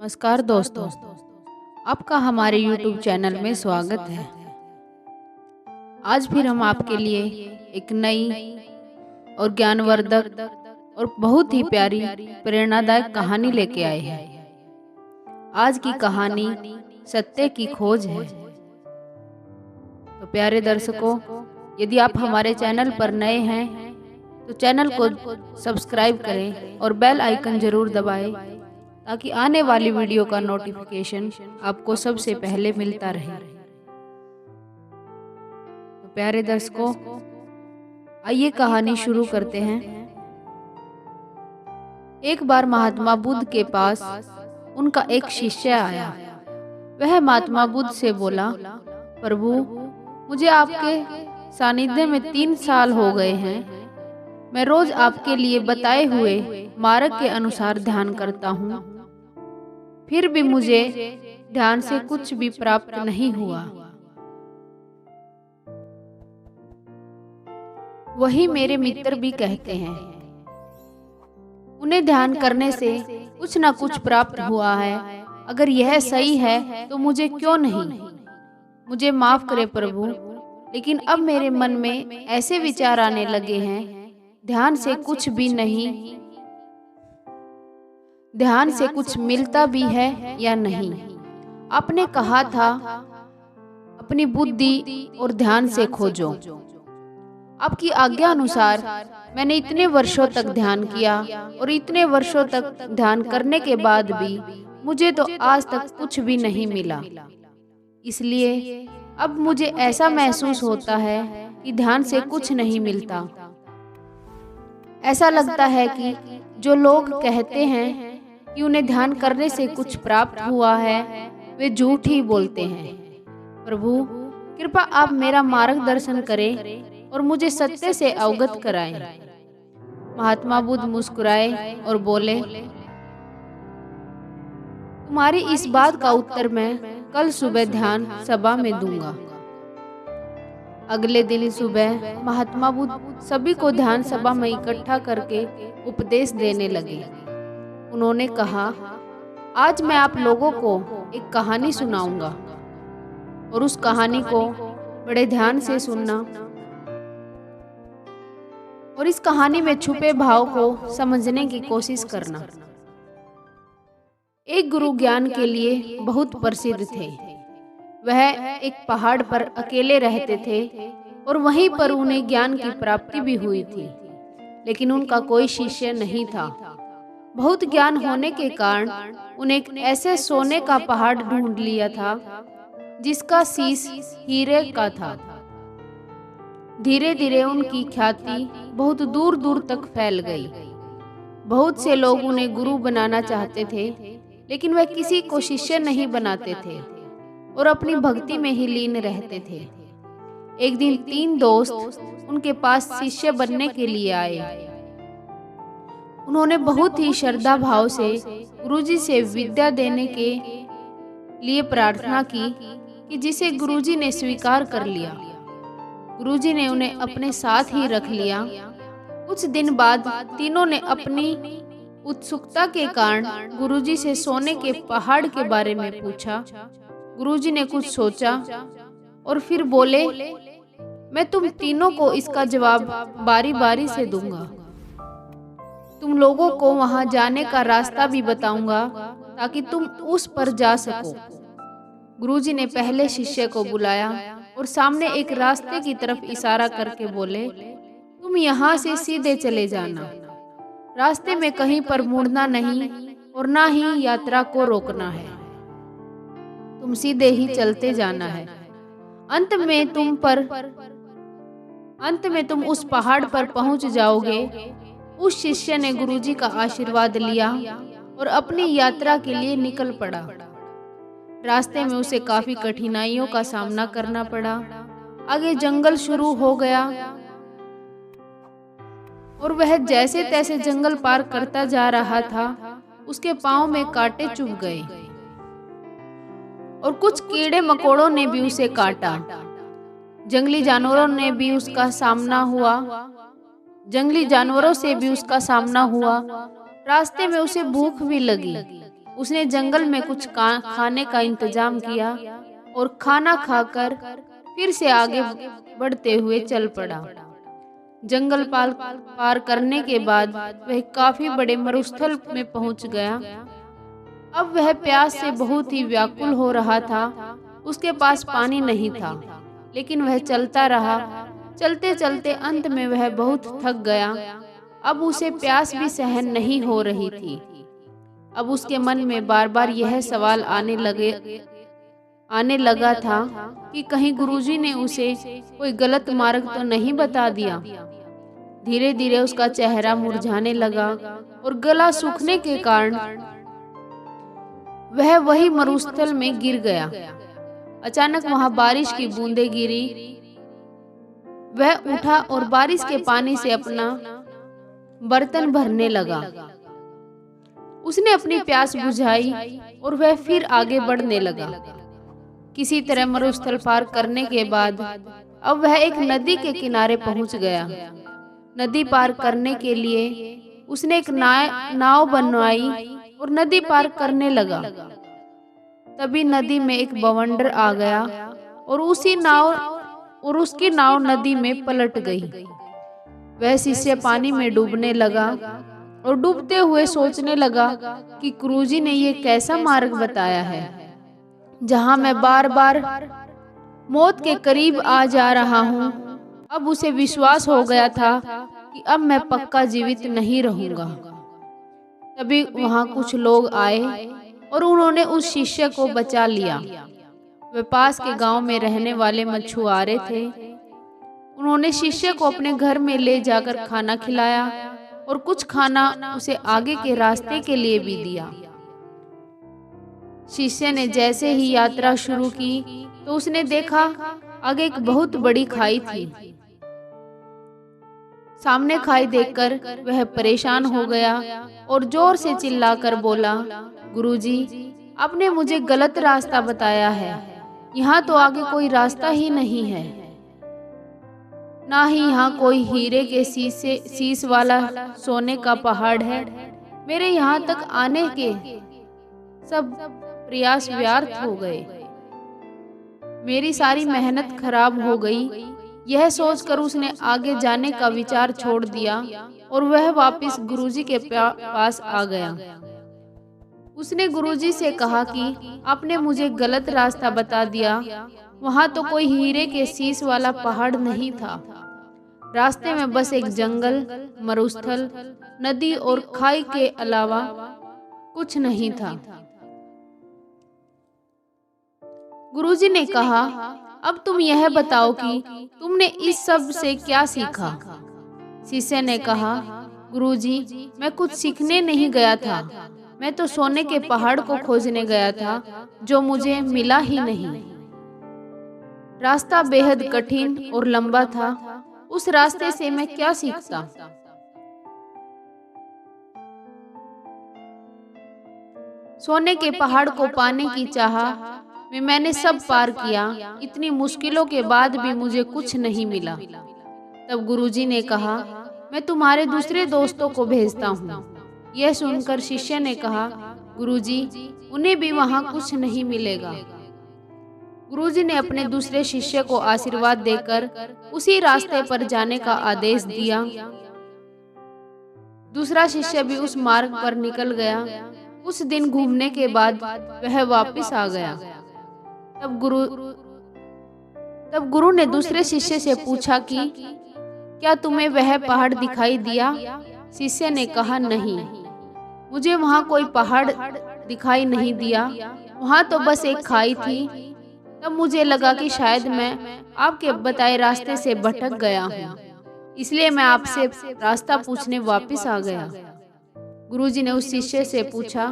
नमस्कार दोस्तों, आपका हमारे YouTube चैनल में स्वागत है। आज फिर हम आपके लिए एक नई और ज्ञानवर्धक और बहुत ही प्यारी प्रेरणादायक कहानी लेके आए हैं। आज की कहानी सत्य की खोज है। तो प्यारे दर्शकों, यदि आप हमारे चैनल पर नए हैं तो चैनल को सब्सक्राइब करें और बेल आइकन जरूर दबाएं ताकि आने वाली वीडियो का नोटिफिकेशन आपको सबसे पहले मिलता रहे। तो प्यारे दर्शकों, आइए कहानी शुरू करते हैं। एक बार महात्मा बुद्ध के पास उनका एक शिष्य आया। वह महात्मा बुद्ध से बोला, प्रभु, मुझे आपके सानिध्य में 3 साल हो गए हैं। मैं रोज आपके लिए बताए हुए मार्ग के अनुसार ध्यान करता हूँ, फिर भी मुझे ध्यान से कुछ भी प्राप्त नहीं हुआ। वही मेरे मित्र भी कहते हैं, उन्हें ध्यान करने से कुछ न कुछ प्राप्त हुआ है। अगर यह सही है तो मुझे क्यों नहीं? मुझे माफ करे प्रभु, लेकिन अब मेरे मन में ऐसे विचार आने लगे हैं, ध्यान से कुछ भी नहीं, ध्यान से कुछ मिलता भी है या नहीं। आपने कहा था अपनी बुद्धि और ध्यान से खोजो। आपकी आज्ञा अनुसार मैंने इतने वर्षों तक ध्यान किया और इतने वर्षों तक ध्यान करने के बाद भी मुझे तो आज तक कुछ भी नहीं मिला। इसलिए अब मुझे ऐसा महसूस होता है कि ध्यान से कुछ नहीं मिलता। ऐसा लगता है कि जो लोग कहते हैं कि उन्हें ध्यान करने से कुछ प्राप्त हुआ है, वे झूठ ही बोलते हैं। प्रभु, कृपया आप मेरा मार्गदर्शन करें और मुझे सत्य से अवगत कराएं। महात्मा बुद्ध मुस्कुराए और बोले, तुम्हारी इस बात का उत्तर मैं कल सुबह ध्यान सभा में दूंगा। अगले दिन सुबह महात्मा बुद्ध सभी को ध्यान सभा में इकट्ठा करके उपदेश देने लगे। उन्होंने कहा, आज मैं आप लोगों को एक कहानी सुनाऊंगा और उस कहानी को बड़े ध्यान से सुनना और इस कहानी में छुपे भाव को समझने की कोशिश करना। एक गुरु ज्ञान के लिए बहुत प्रसिद्ध थे। वह एक पहाड़ पर अकेले रहते थे और वहीं पर उन्हें ज्ञान की प्राप्ति भी हुई थी, लेकिन उनका कोई शिष्य नहीं था। बहुत ज्ञान होने के कारण उन्हें एक ऐसे सोने का पहाड़ ढूंढ लिया था जिसका शीश हीरे का था। धीरे धीरे उनकी ख्याति बहुत दूर दूर तक फैल गई। बहुत से लोग उन्हें गुरु बनाना चाहते थे, लेकिन वे किसी को शिष्य नहीं बनाते थे और अपनी भक्ति में ही लीन रहते थे। एक दिन 3 दोस्त उनके पास शिष्य बनने के लिए आए। उन्होंने बहुत ही श्रद्धा भाव से गुरुजी से विद्या देने के लिए प्रार्थना की कि जिसे गुरुजी ने स्वीकार कर लिया। गुरुजी ने उन्हें अपने साथ ही रख लिया। कुछ दिन बाद तीनों ने अपनी उत्सुकता के कारण गुरुजी से सोने के पहाड़ के बारे में पूछा। गुरुजी ने कुछ सोचा और फिर बोले, मैं तुम तीनों को इसका जवाब बारी बारी से दूंगा। तुम लोगों को वहां जाने का रास्ता भी बताऊंगा ताकि तुम उस पर जा सको। गुरुजी ने पहले शिष्य को बुलाया और सामने एक रास्ते की तरफ इशारा करके बोले, तुम यहाँ से सीधे चले जाना। रास्ते में कहीं पर मुड़ना नहीं और ना ही यात्रा को रोकना है। तुम सीधे ही चलते जाना है। अंत में तुम उस पहाड़ पर पहुंच जाओगे। उस शिष्य ने गुरुजी का आशीर्वाद लिया और अपनी यात्रा के लिए निकल पड़ा। रास्ते में उसे काफी कठिनाइयों का सामना करना पड़ा। आगे जंगल शुरू हो गया और वह जैसे तैसे जंगल पार करता जा रहा था। उसके पांव में कांटे चुभ गए और कुछ कीड़े मकोड़ों ने भी उसे काटा। जंगली जानवरों से भी उसका सामना हुआ। रास्ते में उसे भूख भी लगी। उसने जंगल में कुछ खाने का इंतजाम किया और खाना खाकर फिर से आगे बढ़ते हुए चल पड़ा। जंगल पार करने के बाद वह काफी बड़े मरुस्थल में पहुंच गया। अब वह प्यास से बहुत ही व्याकुल हो रहा था। उसके पास पानी नहीं था, लेकिन वह चलता रहा। चलते चलते अंत में वह बहुत थक गया। अब उसे प्यास भी सहन नहीं हो रही थी। अब उसके मन में बार बार यह सवाल आने लगा था कि कहीं गुरुजी ने उसे कोई गलत मार्ग तो नहीं बता दिया। धीरे धीरे उसका चेहरा मुरझाने लगा और गला सूखने के कारण वह वही मरुस्थल में गिर गया। अचानक वहां बारिश की बूंदें गिरी। वह उठा और बारिश के पानी से अपना बर्तन भरने लगा। उसने अपनी प्यास बुझाई और वह फिर आगे बढ़ने लगा। किसी तरह मरुस्थल पार करने के बाद अब वह एक नदी के किनारे पहुंच गया। नदी पार करने के लिए उसने एक नाव बनवाई और नदी पार करने लगा। तभी नदी में एक बवंडर आ गया और उसकी नाव नदी में पलट गई। वह शिष्य पानी में डूबने लगा और डूबते हुए सोचने लगा कि गुरुजी ने ये कैसा मार्ग बताया है, जहां मैं बार बार मौत के करीब आ जा रहा हूँ। अब उसे विश्वास हो गया था कि अब मैं पक्का जीवित नहीं रहूंगा। तभी वहां कुछ लोग आए और उन्होंने उस शिष्य को बचा लिया। वे पास के गांव में रहने वाले मछुआरे थे। उन्होंने शिष्य को अपने घर में ले जाकर खाना खिलाया और कुछ खाना उसे आगे के रास्ते के लिए भी दिया। शिष्य ने जैसे ही यात्रा शुरू की तो उसने देखा आगे एक बहुत बड़ी खाई थी। सामने खाई देखकर वह परेशान हो गया और जोर से चिल्लाकर बोला, गुरुजी, आपने मुझे गलत रास्ता बताया है। यहाँ तो आगे कोई रास्ता ही नहीं है, ना ही यहाँ कोई हीरे के शीश वाला सोने का पहाड़ है। मेरे यहाँ तक आने के सब प्रयास व्यर्थ हो गए। मेरी सारी मेहनत खराब हो गई। यह सोचकर उसने आगे जाने का विचार छोड़ दिया और वह वापस गुरुजी के पास आ गया। उसने गुरुजी से कहा कि आपने मुझे गलत रास्ता बता दिया। वहां तो कोई हीरे के शीश वाला पहाड़ नहीं था। रास्ते में बस एक जंगल, मरुस्थल, नदी और खाई के अलावा कुछ नहीं था। गुरुजी ने कहा, अब तुम यह बताओ कि तुमने इस सब से क्या सीखा। शिष्य ने कहा, गुरुजी, मैं कुछ सीखने नहीं गया था। मैं तो सोने के पहाड़ को खोजने गया था, जो मुझे मिला ही नहीं। रास्ता बेहद कठिन और लंबा था। उस रास्ते से मैं क्या सीखता। सोने के पहाड़ को पाने की चाह में मैंने सब पार किया। इतनी मुश्किलों के बाद भी मुझे कुछ नहीं मिला। तब गुरुजी ने कहा, मैं तुम्हारे दूसरे दोस्तों को भेजता हूँ। यह सुनकर शिष्य ने कहा, गुरुजी, उन्हें भी वहाँ कुछ नहीं मिलेगा। गुरुजी ने अपने दूसरे शिष्य को आशीर्वाद देकर उसी रास्ते पर जाने का आदेश दिया। दूसरा शिष्य भी उस मार्ग पर निकल गया। कुछ दिन घूमने के बाद वह वापस आ गया। तब गुरु ने दूसरे शिष्य से पूछा कि क्या तुम्हें वह पहाड़ दिखाई दिया। शिष्य ने कहा, नहीं, मुझे वहाँ कोई पहाड़ दिखाई नहीं दिया। वहाँ तो बस एक खाई थी। तब मुझे लगा कि शायद मैं आपके बताए रास्ते से भटक गया हूँ, इसलिए मैं आपसे रास्ता पूछने वापस आ गया। गुरुजी ने उस शिष्य से पूछा,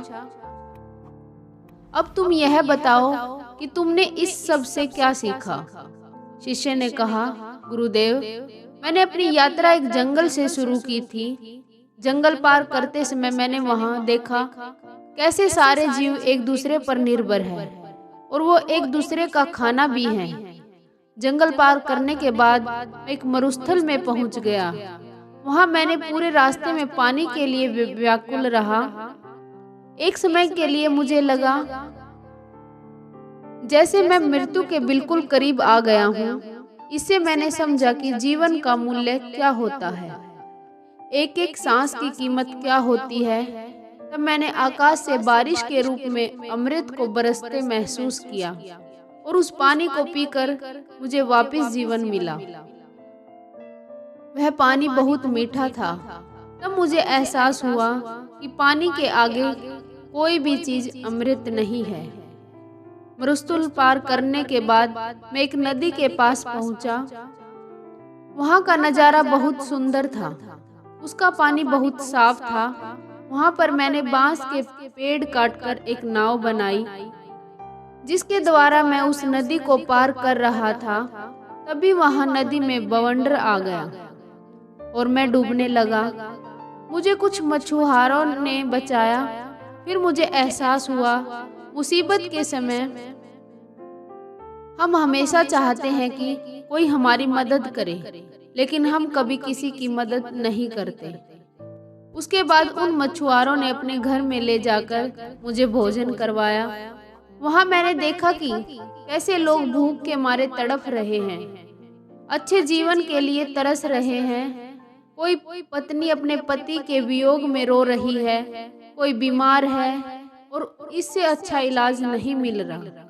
अब तुम यह बताओ कि तुमने इस सब से क्या सीखा। शिष्य ने कहा, गुरुदेव, मैंने अपनी यात्रा एक जंगल से शुरू की थी। जंगल पार करते समय मैंने वहां देखा कैसे सारे जीव एक दूसरे पर निर्भर हैं और वो एक दूसरे का खाना भी हैं। जंगल पार करने के बाद एक मरुस्थल में पहुंच गया। वहां मैंने पूरे रास्ते में पानी के लिए व्याकुल रहा। एक समय के लिए मुझे लगा जैसे मैं मृत्यु के बिल्कुल करीब आ गया हूँ। इससे मैंने समझा कि जीवन का मूल्य क्या होता है, एक एक सांस की कीमत क्या होती है। तब मैंने आकाश से बारिश के रूप में अमृत को बरसते महसूस किया और उस पानी को पीकर मुझे वापस जीवन मिला। वह पानी बहुत मीठा था। तब मुझे एहसास हुआ कि पानी के आगे कोई भी चीज अमृत नहीं है। मरुस्थल पार करने के बाद मैं एक नदी के पास पहुंचा। वहां का नजारा बहुत सुंदर था। उसका पानी बहुत साफ था। वहां पर मैंने बांस के पेड़ काटकर एक नाव बनाई, जिसके द्वारा मैं उस नदी को पार कर रहा था। तभी वहां नदी में बवंडर आ गया और मैं डूबने लगा। मुझे कुछ मछुआरों ने बचाया। फिर मुझे एहसास हुआ, मुसीबत के समय हम हमेशा चाहते हैं कि कोई हमारी मदद करे, लेकिन हम कभी किसी की मदद नहीं करते। उसके बाद उन मछुआरों ने अपने घर में ले जाकर मुझे भोजन करवाया। वहां मैंने देखा कि कैसे लोग भूख के मारे तड़प रहे हैं, अच्छे जीवन के लिए तरस रहे हैं। कोई पत्नी अपने पति के वियोग में रो रही है, कोई बीमार है और इससे अच्छा इलाज नहीं मिल रहा।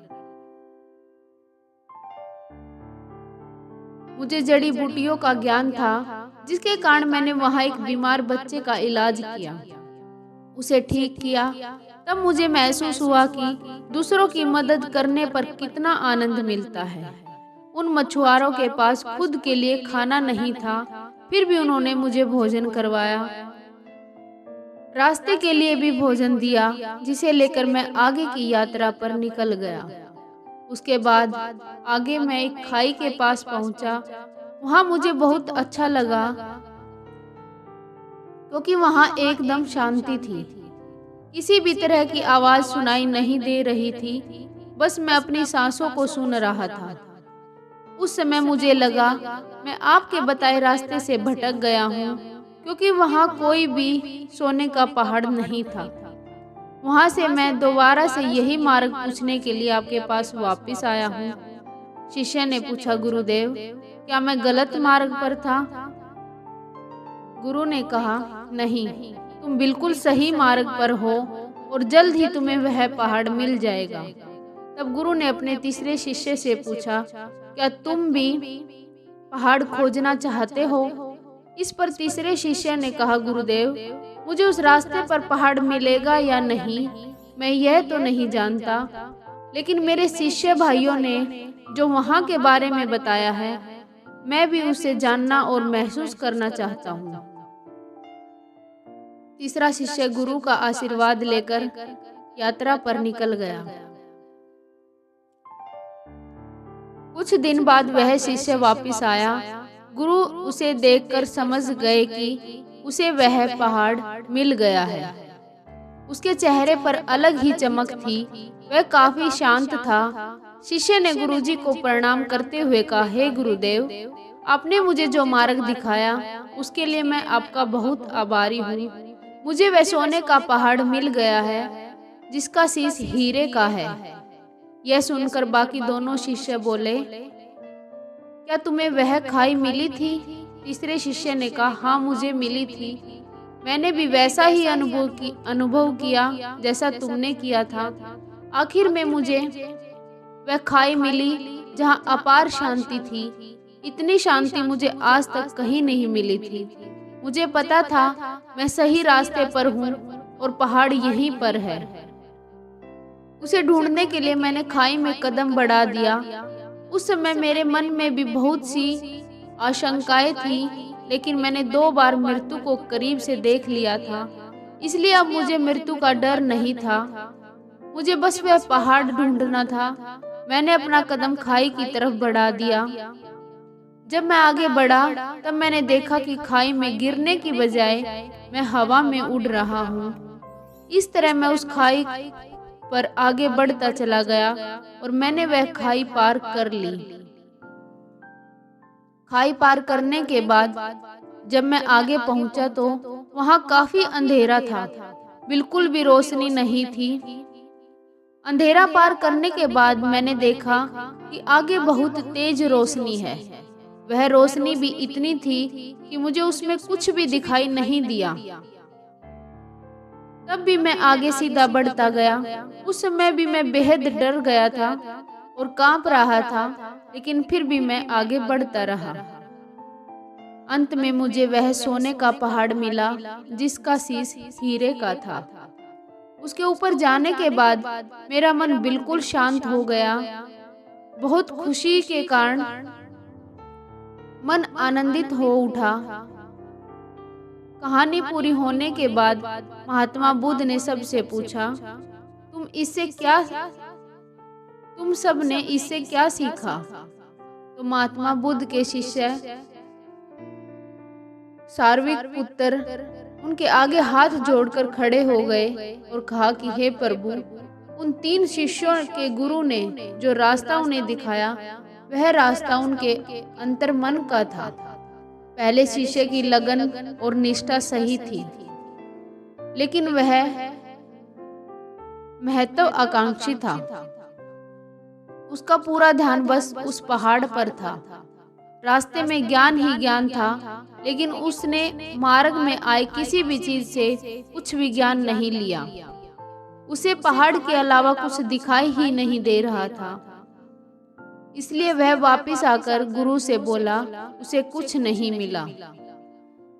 मुझे जड़ी बूटियों का ज्ञान था, जिसके कारण मैंने वहां एक बीमार बच्चे का इलाज किया, उसे ठीक किया। तब मुझे महसूस हुआ कि दूसरों की मदद करने पर कितना आनंद मिलता है। उन मछुआरों के पास खुद के लिए खाना नहीं था, फिर भी उन्होंने मुझे भोजन करवाया, रास्ते के लिए भी भोजन दिया, जिसे लेकर मैं आगे की यात्रा पर निकल गया। उसके बाद आगे मैं एक खाई के पास पहुंचा। वहां मुझे बहुत अच्छा लगा, क्योंकि वहां एकदम शांति थी। किसी भी तरह की आवाज सुनाई नहीं दे रही थी, बस मैं अपनी सांसों को सुन रहा था। उस समय मुझे लगा मैं आपके बताए रास्ते से भटक गया हूँ, क्योंकि वहां कोई भी सोने का पहाड़ नहीं था। वहां से मैं दोबारा से यही मार्ग पूछने के लिए आपके पास वापस आया हूँ। शिष्य ने पूछा, गुरुदेव, क्या मैं गलत मार्ग पर था? गुरु ने कहा, नहीं, तुम बिल्कुल सही मार्ग पर हो और जल्द ही तुम्हें वह पहाड़ मिल जाएगा। तब गुरु ने अपने तीसरे शिष्य से पूछा, क्या तुम भी पहाड़ खोजना चाहते हो? इस पर तीसरे शिष्य ने कहा, गुरुदेव, मुझे उस रास्ते पर पहाड़ मिलेगा या नहीं मैं यह तो नहीं जानता, लेकिन मेरे शिष्य भाइयों ने जो वहां के बारे में बताया है, मैं भी उसे जानना और महसूस करना चाहता हूँ। तीसरा शिष्य गुरु का आशीर्वाद लेकर यात्रा पर निकल गया। कुछ दिन बाद वह शिष्य वापस आया। गुरु उसे देखकर समझ गए कि उसे वह पहाड़ मिल गया है। उसके चेहरे पर अलग ही चमक थी, वह काफी शांत था। शिष्य ने गुरुजी को प्रणाम करते हुए कहा, हे गुरुदेव, आपने मुझे जो मार्ग दिखाया उसके लिए मैं आपका बहुत आभारी हूँ। मुझे वह सोने का पहाड़ मिल गया है, जिसका शीश हीरे का है। यह सुनकर बाकी दोनों शिष्य बोले, क्या तुम्हें वह खाई मिली थी? तीसरे शिष्य ने कहा, हाँ, मुझे मिली थी। मैंने भी वैसा ही अनुभव किया जैसा तुमने किया था। आखिर में मुझे वह खाई मिली जहाँ अपार शांति थी। इतनी शांति मुझे आज तक कहीं नहीं मिली थी। मुझे पता था मैं सही रास्ते पर हूँ और पहाड़ यहीं पर है। उसे ढूंढने के लिए मैंने खाई में कदम बढ़ा दिया। उस समय मेरे मन में भी बहुत सी आशंकाएं थी, लेकिन मैंने 2 बार मृत्यु को करीब से देख लिया था, इसलिए अब मुझे मृत्यु का डर नहीं था। मुझे बस वह पहाड़ ढूंढना था। मैंने अपना कदम खाई की तरफ बढ़ा दिया। जब मैं आगे बढ़ा तब मैंने देखा कि खाई में गिरने की बजाय मैं हवा में उड़ रहा हूँ। इस तरह मैं उस खाई पर आगे बढ़ता चला गया और मैंने वह खाई पार कर ली। खाई पार करने के बाद जब मैं आगे पहुंचा तो वहां काफी अंधेरा था। बिल्कुल भी रोशनी नहीं थी। अंधेरा पार करने के बाद मैंने देखा कि आगे बहुत तेज रोशनी है। वह रोशनी भी इतनी थी कि मुझे उसमें कुछ भी दिखाई नहीं दिया। तब भी मैं आगे सीधा बढ़ता गया। उस समय भी मैं बेहद डर गया था और कांप रहा था, लेकिन फिर भी मैं आगे बढ़ता रहा। अंत में मुझे वह सोने का पहाड़ मिला जिसका शीश हीरे का था। उसके ऊपर जाने के बाद मेरा मन बिल्कुल शांत हो गया। बहुत खुशी के कारण मन आनंदित हो उठा। कहानी पूरी होने के बाद महात्मा बुद्ध ने सबसे पूछा, तुम सब ने इससे क्या सीखा? तो महात्मा बुद्ध के शिष्य सारविपुत्र उनके आगे हाथ जोड़कर खड़े हो गए और कहा कि हे प्रभु, उन 3 शिष्यों के गुरु ने जो रास्ता उन्हें दिखाया, वह रास्ता उनके अंतर्मन का था। पहले शिष्य की लगन और निष्ठा सही थी, लेकिन वह महत्वाकांक्षी था। उसका पूरा ध्यान बस उस पहाड़ पर था। रास्ते में ज्ञान ही ज्ञान था, लेकिन उसने मार्ग में आए किसी भी चीज से कुछ भी ज्ञान नहीं लिया। उसे पहाड़ के अलावा कुछ दिखाई ही नहीं दे रहा था। इसलिए वह वापस आकर गुरु से बोला, उसे कुछ नहीं मिला।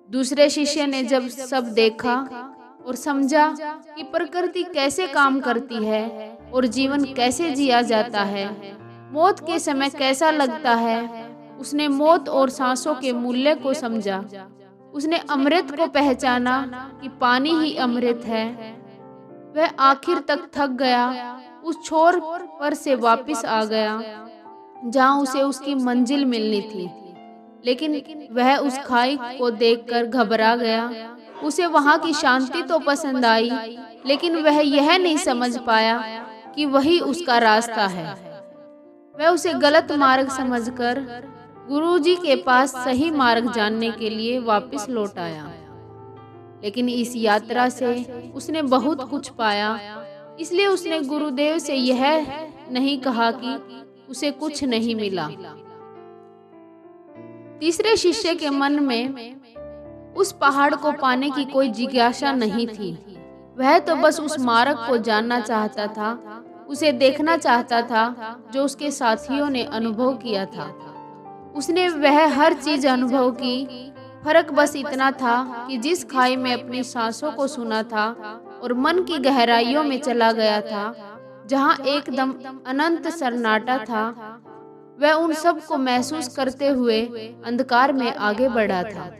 दूसरे शिष्य ने जब सब देखा और समझा कि प्रकृति कैसे काम करती है और जीवन कैसे जिया जाता है, मौत के समय कैसा लगता है, उसने मौत और सांसों के मूल्य को समझा। उसने अमृत को पहचाना कि पानी ही अमृत है। वह आखिर तक थक गया, उस छोर पर से वापस आ गया जहां उसे उसकी मंजिल मिलनी थी। लेकिन वह उस खाई को देखकर घबरा गया। उसे वहां की शांति तो पसंद आई, लेकिन वह यह नहीं समझ पाया कि वही उसका रास्ता है। वह उसे गलत मार्ग समझकर गुरुजी के पास सही मार्ग जानने के लिए वापस लौट आया। लेकिन इस यात्रा से उसने बहुत कुछ पाया। इसलिए उसने गुरुदेव से यह नहीं कहा कि उसे कुछ नहीं मिला। तीसरे शिष्य के मन में उस पहाड़ को पाने की कोई जिज्ञासा नहीं थी। वह तो बस उस मार्ग को जानना चाहता था, उसे देखना चाहता था जो उसके साथियों ने अनुभव किया था। उसने वह हर चीज अनुभव की। फर्क बस इतना था कि जिस खाई में अपनी सांसों को सुना था और मन की गहराइयों में चला गया था, जहां एकदम अनंत सन्नाटा था, वह उन सब को महसूस करते हुए अंधकार में आगे बढ़ा था।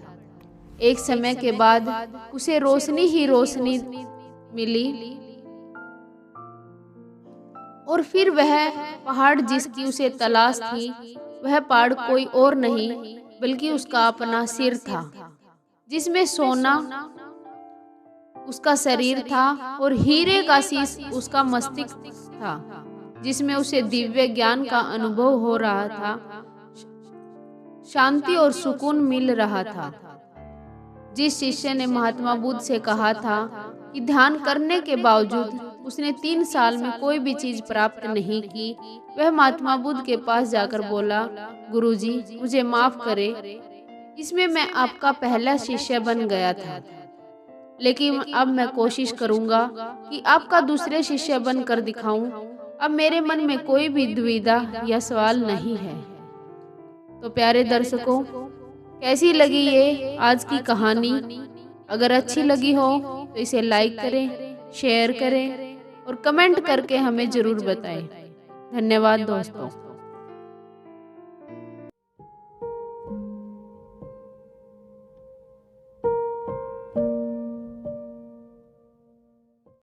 एक समय के बाद उसे रोशनी ही रोशनी मिली और फिर वह पहाड़ जिसकी उसे तलाश थी, वह पहाड़ कोई और नहीं बल्कि उसका अपना सिर था, जिसमें सोना उसका शरीर था और हीरे का शीश उसका मस्तिष्क था, जिसमें उसे दिव्य ज्ञान का अनुभव हो रहा था, शांति और सुकून मिल रहा था। जिस शिष्य ने महात्मा बुद्ध से कहा था कि ध्यान करने के बावजूद उसने 3 साल में कोई भी चीज प्राप्त नहीं की, वह महात्मा बुद्ध के पास जाकर बोला, गुरुजी, मुझे माफ करें, इसमें मैं आपका पहला शिष्य बन गया था, लेकिन अब मैं कोशिश करूंगा कि आपका दूसरे शिष्य बनकर दिखाऊं। अब मेरे मन में कोई भी दुविधा या सवाल नहीं है। तो प्यारे दर्शकों, कैसी लगी ये आज की कहानी? अगर अच्छी लगी हो तो इसे लाइक करें, शेयर करें और कमेंट करके हमें जरूर बताएं। धन्यवाद दोस्तों।